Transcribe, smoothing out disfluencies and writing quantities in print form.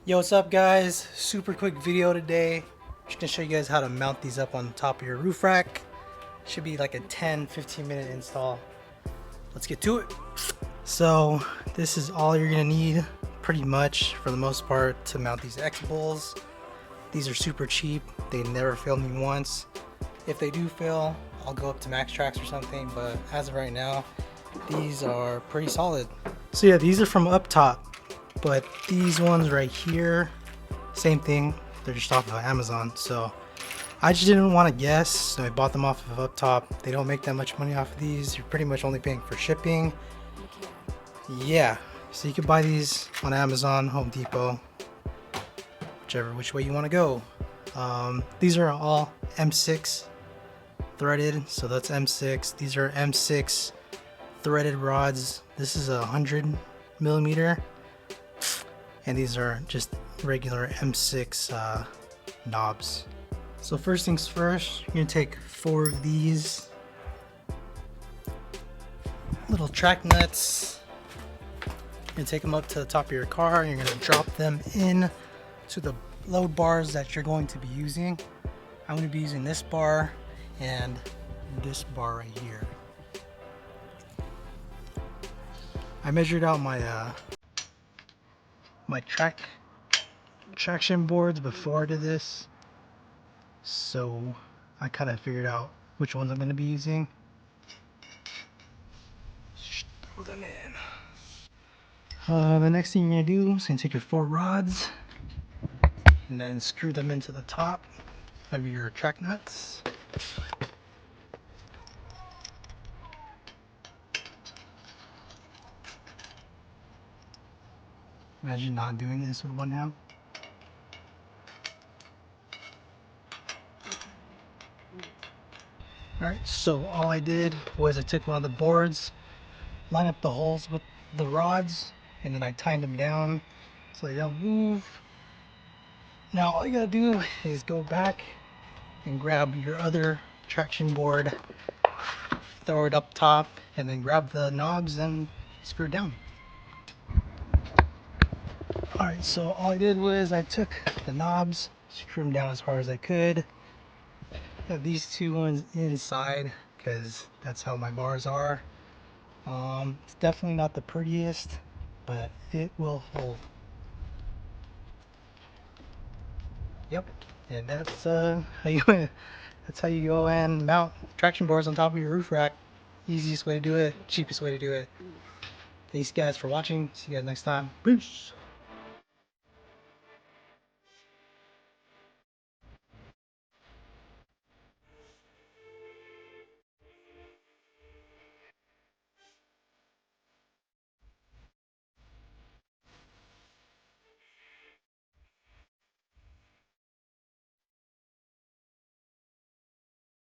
Yo, what's up guys? Super quick video today. Just gonna show you guys how to mount these up on top of your roof rack. Should be like a 10-15 minute install. Let's get to it. So this is all you're gonna need pretty much for the most part to mount these Xbulls. These are super cheap. They never failed me once. If they do fail, I'll go up to Max Tracks or something, but as of right now, these are pretty solid. So yeah, these are from Uptop. But these ones right here, same thing. They're just off of Amazon. So I just didn't want to guess. So I bought them off of Uptop. They don't make that much money off of these. You're pretty much only paying for shipping. Yeah. So you can buy these on Amazon, Home Depot, which way you want to go. These are all M6 threaded. So that's M6. These are M6 threaded rods. This is 100mm. And these are just regular M6 knobs. So first things first, you're gonna take 4 of these little track nuts. You're gonna take them up to the top of your car and you're gonna drop them in to the load bars that you're going to be using. I'm gonna be using this bar and this bar right here. I measured out my traction boards before I did this, so I kind of figured out which ones I'm going to be using. Just throw them in. The next thing you're going to do is going to take your 4 rods and then screw them into the top of your track nuts. Imagine not doing this with one hand. Alright, so all I did was I took one of the boards, lined up the holes with the rods, and then I tied them down so they don't move. Now all you gotta do is go back and grab your other traction board, throw it up top, and then grab the knobs and screw it down. Alright, so all I did was I took the knobs, screwed them down as far as I could. Have these 2 ones inside because that's how my bars are. It's definitely not the prettiest, but it will hold. Yep, and that's how you go and mount traction boards on top of your roof rack. Easiest way to do it, cheapest way to do it. Thanks guys for watching. See you guys next time. Peace.